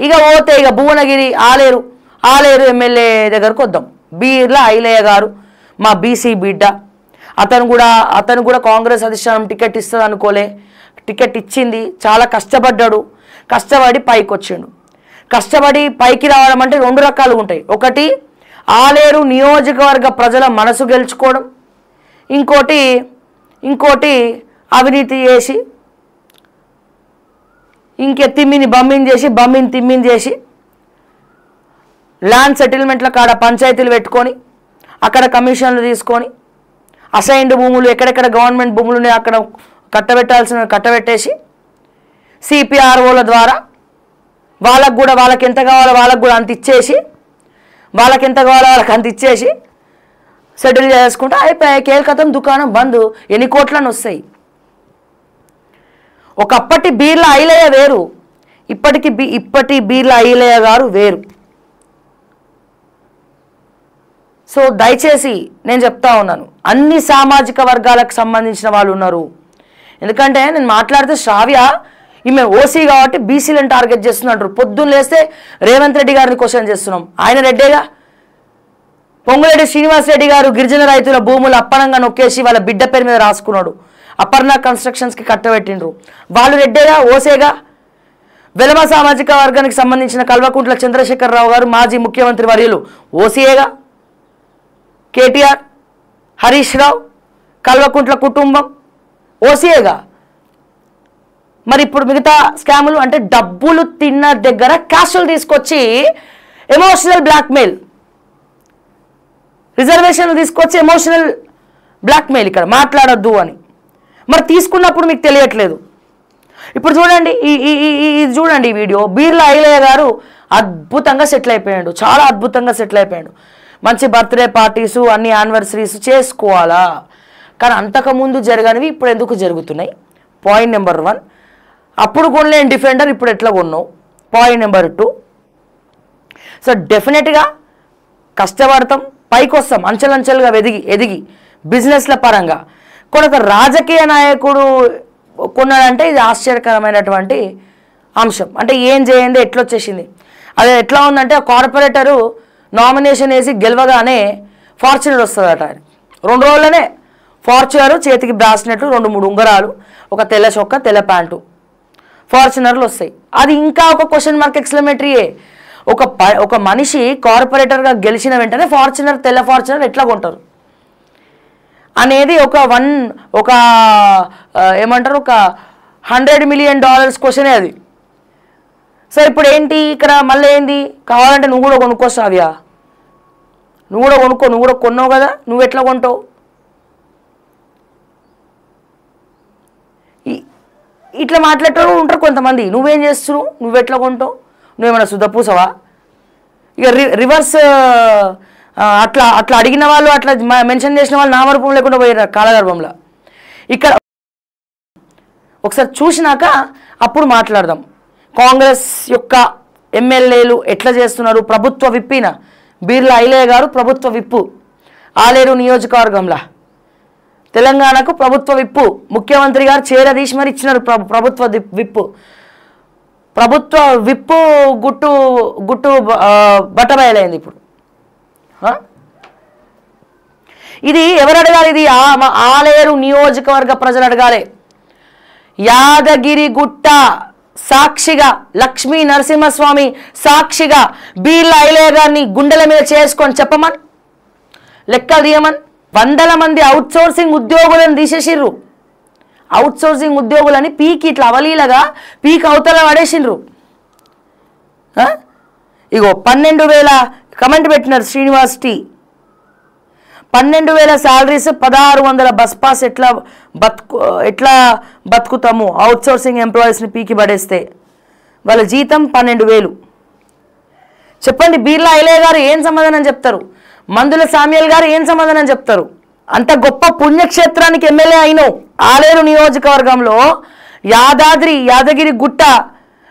ఇక పోతే ఇక భువనగిరి ఆలేరు ఎమ్మెల్యే దగ్గరకు వద్దాం. బీర్ల ఐలయ్య గారు మా బీసీ బిడ్డ. అతను కూడా కాంగ్రెస్ అధిష్టానం టికెట్ ఇస్తుంది అనుకోలే, టికెట్ ఇచ్చింది. చాలా కష్టపడ్డాడు, కష్టపడి పైకి వచ్చిండు. కష్టపడి పైకి రావడం అంటే రెండు రకాలుగా ఉంటాయి. ఒకటి ఆలేరు నియోజకవర్గ ప్రజల మనసు గెలుచుకోవడం, ఇంకోటి అవినీతి చేసి తిమ్మిని చేసి ల్యాండ్ సెటిల్మెంట్ల కాడ పంచాయతీలు పెట్టుకొని అక్కడ కమిషన్లు తీసుకొని అసైన్డ్ భూములు ఎక్కడెక్కడ గవర్నమెంట్ భూములు ఉన్నాయి అక్కడ కట్టబెట్టేసి సిపిఆర్ఓల ద్వారా వాళ్ళకి ఎంత కావాలో వాళ్ళకు కూడా అంత ఇచ్చేసి సెటిల్ చేసుకుంటే అయిపోయి కేల్కతం దుకాణం బంద్. ఎన్ని కోట్లను వస్తాయి. ఒకప్పటి బీర్ల ఐలయ్య వేరు, ఇప్పటి బీర్ల ఐలయ్య గారు వేరు. సో దయచేసి నేను చెప్తా ఉన్నాను, అన్ని సామాజిక వర్గాలకు సంబంధించిన వాళ్ళు ఉన్నారు. ఎందుకంటే నేను మాట్లాడితే శ్రావ్య ఈమె ఓసీ కాబట్టి బీసీలను టార్గెట్ చేస్తున్నట్టు. పొద్దున్న లేస్తే రేవంత్ రెడ్డి గారిని క్వశ్చన్ చేస్తున్నాం. ఆయన రెడ్డేగా. పొంగులేటి శ్రీనివాసరెడ్డి గారు గిరిజన రైతుల భూములు అప్పనంగా నొక్కేసి వాళ్ళ బిడ్డ పేరు మీద రాసుకున్నాడు. అపర్ణ కన్స్ట్రక్షన్స్కి కట్టబెట్టిండ్రు. వాళ్ళు రెడ్డేగా, ఓసేగా. వెలమ సామాజిక వర్గానికి సంబంధించిన కల్వకుంట్ల చంద్రశేఖరరావు గారు మాజీ ముఖ్యమంత్రి వర్యులు ఓసీఏగా. కేటీఆర్, హరీష్ రావు, కల్వకుంట్ల కుటుంబం ఓసీఏగా. మరి ఇప్పుడు మిగతా స్కాములు అంటే డబ్బులు తిన్న దగ్గర క్యాషులు తీసుకొచ్చి ఎమోషనల్ బ్లాక్మెయిల్, రిజర్వేషన్లు తీసుకొచ్చి ఎమోషనల్ బ్లాక్మెయిల్ ఇక్కడ మాట్లాడొద్దు అని. మరి తీసుకున్నప్పుడు మీకు తెలియట్లేదు. ఇప్పుడు చూడండి, చూడండి ఈ వీడియో. బీర్ల ఐలయ్య గారు అద్భుతంగా సెటిల్ అయిపోయాడు, చాలా అద్భుతంగా సెటిల్ అయిపోయాడు. మంచి బర్త్డే పార్టీసు అన్ని యానివర్సరీస్ చేసుకోవాలా, కానీ అంతకుముందు జరగనివి ఇప్పుడు ఎందుకు జరుగుతున్నాయి? Point number 1. అప్పుడు కొనలేని డిఫెండర్ ఇప్పుడు ఎట్లా కొన్నావు? Point number 2. సో డెఫినెట్గా కష్టపడతాం, పైకి వస్తాం, అంచెలంచెలుగా ఎదిగి బిజినెస్ల పరంగా. కొనొక రాజకీయ నాయకుడు కొన్నాడంటే ఇది ఆశ్చర్యకరమైనటువంటి అంశం. అంటే ఏం చేయండి ఎట్లొచ్చేసింది. అదే ఎట్లా ఉందంటే కార్పొరేటరు నామినేషన్ వేసి గెలవగానే ఫార్చునర్ వస్తుందట. 2 రోజుల్లోనే ఫార్చునర్, చేతికి బ్రాస్లెట్, 2-3 ఉంగరాలు, ఒక తెల్ల చొక్క, తెల్ల ప్యాంటు, ఫార్చునర్లు వస్తాయి. అది ఇంకా ఒక క్వశ్చన్ మార్క్ ఎక్స్క్లమేటరీయే. ఒక మనిషి కార్పొరేటర్గా గెలిచిన వెంటనే తెల్ల ఫార్చునర్ ఎట్లా కొంటారు అనేది ఒక ఏమంటారు, ఒక $100 మిలియన్ క్వశ్చనే అది. సో ఇప్పుడు ఏంటి ఇక్కడ మళ్ళీ ఏంది? కావాలంటే నువ్వు కూడా కొనుక్కో శ్రావ్య, నువ్వు కూడా కొన్నావు కదా, నువ్వు ఎట్లా కొంటావు? ఇట్లా మాట్లాడేటోళ్ళు ఉంటారు కొంతమంది. నువ్వేం చేస్తున్నావు, నువ్వెట్లా కొంటావు, నువ్వేమైనా శుద్ధపూసవా? ఇక రివర్స్ అట్లా అడిగిన వాళ్ళు, అట్లా మెన్షన్ చేసిన వాళ్ళు నామరూపం లేకుండా పోయారు కాలగర్భంలో. ఇక్కడ ఒకసారి చూసినాక అప్పుడు మాట్లాడదాం. కాంగ్రెస్ యొక్క ఎమ్మెల్యేలు ఎట్లా చేస్తున్నారు. ప్రభుత్వ విప్పిన బీర్ల ఐలయ్య గారు ప్రభుత్వ విప్పు ఆలేరు నియోజకవర్గంలో. తెలంగాణకు ప్రభుత్వ విప్పు ముఖ్యమంత్రి గారు చేరదీసి మరి ఇచ్చినారు ప్రభుత్వ విప్పు గుట్టు బట్టబయలైంది ఇప్పుడు. ఇది ఎవరు అడగాలి? ఇది ఆలేరు నియోజకవర్గ ప్రజలు అడగాలి. యాదగిరిగుట్ట సాక్షిగా, లక్ష్మీ నరసింహస్వామి సాక్షిగా బీర్ల ఐలయ్య గారిని గుండెల మీద చేసుకొని చెప్పమని, లెక్కలు తీయమని. 100 మంది అవుట్సోర్సింగ్ ఉద్యోగులను తీసేసిర్రు. అవుట్సోర్సింగ్ ఉద్యోగులని పీకి ఇట్లా అవలీలగా అవతల పడేసిండ్రు. ఇగో 12,000 కమెంట్ పెట్టినారు Srinivas T. 12,000 salaries, 1,600 bus pass. ఎట్లా బతుకుతాము అవుట్సోర్సింగ్ ఎంప్లాయీస్ని పీకి పడేస్తే? వాళ్ళ జీతం 12,000. చెప్పండి, బీర్ల ఐలయ్య గారు ఏం సమాధానం చెప్తారు? మందుల సామ్యాల్ గారు ఏం సమాధానం చెప్తారు? అంత గొప్ప పుణ్యక్షేత్రానికి ఎమ్మెల్యే అయినావు. ఆలేరు నియోజకవర్గంలో యాదగిరి గుట్ట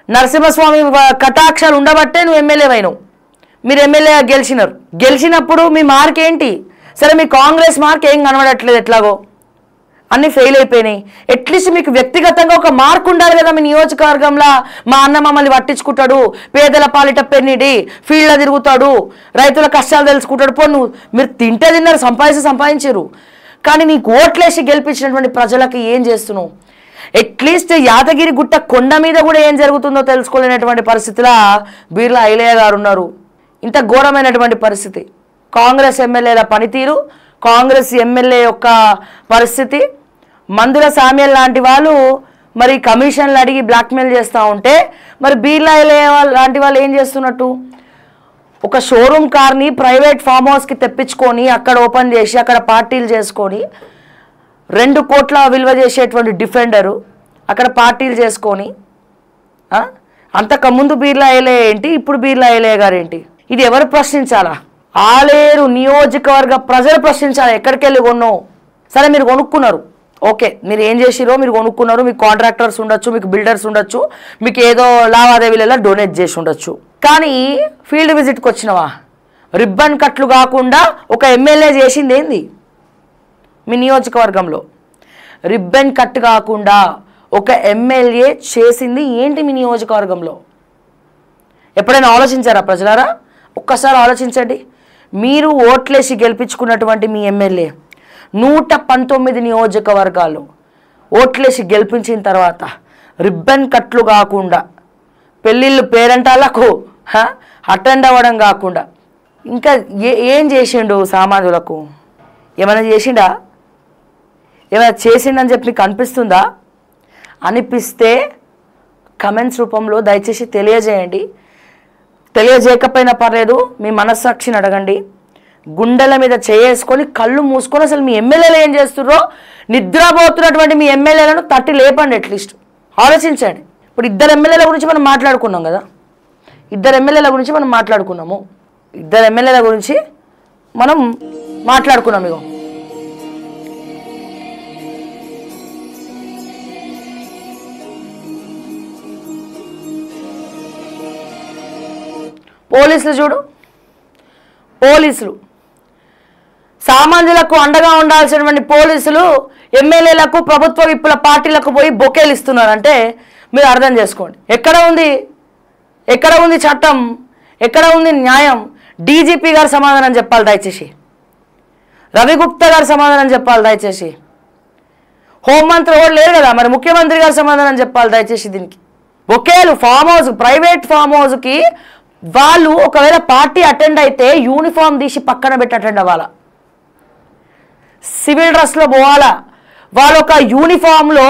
నరసింహస్వామి కటాక్షాలు ఉండబట్టే నువ్వు ఎమ్మెల్యే అయినావు. మీరు ఎమ్మెల్యే గెలిచినప్పుడు మీ మార్క్ ఏంటి? సరే, మీ కాంగ్రెస్ మార్క్ ఏం కనబడట్లేదు. ఎట్లాగో అన్నీ ఫెయిల్ అయిపోయినాయి. అట్లీస్ట్ మీకు వ్యక్తిగతంగా ఒక మార్క్ ఉండాలి కదా. మీ నియోజకవర్గంలో మా అన్న మమ్మల్ని పట్టించుకుంటాడు, పేదల పాలిట పెన్నిడి, ఫీల్డ్లో తిరుగుతాడు, రైతుల కష్టాలు తెలుసుకుంటాడు. మీరు తింటే తిన్నారు, సంపాదించారు, కానీ నీకు ఓట్లేసి గెలిపించినటువంటి ప్రజలకు ఏం చేస్తున్నావు? అట్లీస్ట్ యాదగిరి గుట్ట కొండ మీద కూడా ఏం జరుగుతుందో తెలుసుకోలేనటువంటి పరిస్థితిలో బీర్లా ఐలయ్య గారు ఉన్నారు. ఇంత ఘోరమైనటువంటి పరిస్థితి. కాంగ్రెస్ ఎమ్మెల్యేల పనితీరు, కాంగ్రెస్ ఎమ్మెల్యే యొక్క పరిస్థితి. మందుల సామ్యాల్ లాంటి వాళ్ళు మరి కమిషన్లు అడిగి బ్లాక్మెయిల్ చేస్తూ ఉంటే మరి బీర్లా ఐలయ్య లాంటి వాళ్ళు ఏం చేస్తున్నట్టు? ఒక షోరూమ్ కార్ని ప్రైవేట్ ఫామ్ హౌస్కి తెప్పించుకొని అక్కడ ఓపెన్ చేసి అక్కడ పార్టీలు చేసుకొని 2 కోట్ల విలువ చేసేటువంటి డిఫెండరు అక్కడ పార్టీలు చేసుకొని అంతకుముందు బీర్లా ఐలయ్య ఏంటి, ఇప్పుడు బీర్లా ఐలయ్య గారు ఏంటి? ఇది ఎవరు ప్రశ్నించాలా? ఆలేరు నియోజకవర్గ ప్రజలు ప్రశ్నించాలి. ఎక్కడికి వెళ్ళి కొన్నావు? సరే మీరు కొనుక్కున్నారు, ఓకే, మీరు ఏం చేసిరో మీరు కొనుక్కున్నారు, మీకు కాంట్రాక్టర్స్ ఉండొచ్చు, మీకు బిల్డర్స్ ఉండొచ్చు, మీకు ఏదో లావాదేవీలలో డొనేట్ చేసి ఉండొచ్చు. కానీ ఫీల్డ్ విజిట్కి వచ్చినవా? రిబ్బన్ కట్లు కాకుండా ఒక ఎమ్మెల్యే చేసింది ఏంది మీ నియోజకవర్గంలో? రిబ్బన్ కట్ కాకుండా ఒక ఎమ్మెల్యే చేసింది ఏంటి మీ నియోజకవర్గంలో? ఎప్పుడైనా ఆలోచించారా ప్రజలారా? ఒక్కసారి ఆలోచించండి. మీరు ఓట్లేసి గెలిపించుకున్నటువంటి మీ ఎమ్మెల్యే 119 నియోజకవర్గాలు ఓట్లేసి గెలిపించిన తర్వాత రిబ్బన్ కట్లు కాకుండా, పెళ్ళిళ్ళు పేరెంటాలకు అటెండ్ అవ్వడం కాకుండా ఇంకా ఏం చేసిండు సామాన్యులకు? ఏమైనా చేసిండా? ఏమైనా చేసిండని చెప్పి మీకు అనిపిస్తుందా? అనిపిస్తే కమెంట్స్ రూపంలో దయచేసి తెలియజేయండి. తెలియజేయకపోయినా పర్లేదు, మీ మనస్సాక్షిని అడగండి. గుండెల మీద చేసుకొని కళ్ళు మూసుకొని అసలు మీ ఎమ్మెల్యేలు ఏం చేస్తున్నారో, నిద్రపోతున్నటువంటి మీ ఎమ్మెల్యేలను తట్టి లేపండి. అట్లీస్ట్ ఆలోచించండి. ఇప్పుడు 2 ఎమ్మెల్యేల గురించి మనం మాట్లాడుకున్నాం కదా, 2 ఎమ్మెల్యేల గురించి మనం మాట్లాడుకున్నాము. 2 ఎమ్మెల్యేల గురించి మనం మాట్లాడుకున్నాం. ఇగో పోలీసులు చూడు, పోలీసులు సామాన్యులకు అండగా ఉండాల్సినటువంటి పోలీసులు ఎమ్మెల్యేలకు, ప్రభుత్వ విప్పుల పార్టీలకు పోయి బొకేలు ఇస్తున్నారంటే మీరు అర్థం చేసుకోండి. ఎక్కడ ఉంది చట్టం? ఎక్కడ ఉంది న్యాయం? డీజీపీ గారు సమాధానం చెప్పాలి దయచేసి, రవిగుప్తా గారు సమాధానం చెప్పాలి దయచేసి, హోంమంత్రి కూడా లేరు కదా, మరి ముఖ్యమంత్రి గారు సమాధానం చెప్పాలి దయచేసి. దీనికి బొకేలు ఫామ్ హౌస్, ప్రైవేట్ ఫామ్ హౌస్కి వాళ్ళు ఒకవేళ పార్టీ అటెండ్ అయితే యూనిఫామ్ తీసి పక్కన పెట్టి అటెండ్ అవ్వాలా, సివిల్ డ్రెస్లో పోవాలా. వాళ్ళు ఒక యూనిఫామ్లో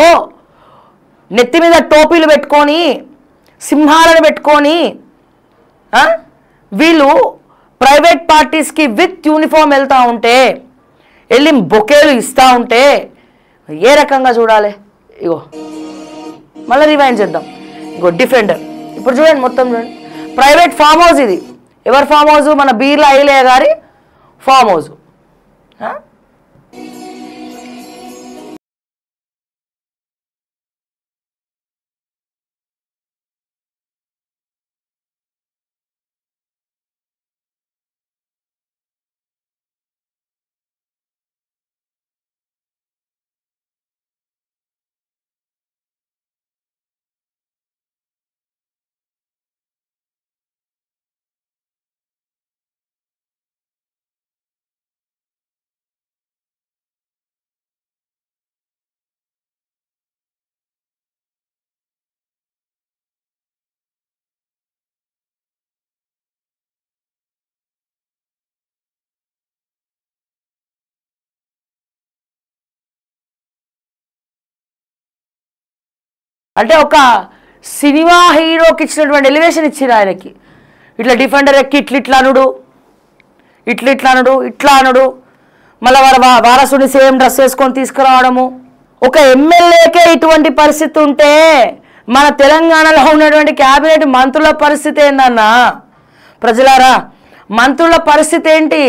నెత్తి మీద టోపీలు పెట్టుకొని, సింహాలను పెట్టుకొని వీళ్ళు ప్రైవేట్ పార్టీస్కి విత్ యూనిఫామ్ వెళ్తూ ఉంటే, వెళ్ళి బొకేలు ఇస్తూ ఉంటే ఏ రకంగా చూడాలి? ఇగో మళ్ళీ రివైండ్ చేద్దాం. ఇగో డిఫెండర్, ఇప్పుడు చూడండి, మొత్తం చూడండి. ప్రైవేట్ ఫామ్ హౌస్ ఇది. ఎవరి ఫామ్ హౌస్? మన బీర్లా ఐలయ్య గారి ఫామ్ హౌస్. అంటే ఒక సినిమా హీరోకి ఇచ్చినటువంటి ఎలివేషన్ ఇచ్చారు ఆయనకి. ఇట్లా డిఫెండర్ ఎక్కి ఇట్లా అనుడు, ఇట్లా అనుడు, మళ్ళీ వారసుని సేమ్ డ్రెస్ వేసుకొని తీసుకురావడము. ఒక ఎమ్మెల్యేకే ఇటువంటి పరిస్థితి ఉంటే మన తెలంగాణలో ఉన్నటువంటి క్యాబినెట్ మంత్రుల పరిస్థితి ఏందన్నా? ప్రజలారా, మంత్రుల పరిస్థితి ఏంటి?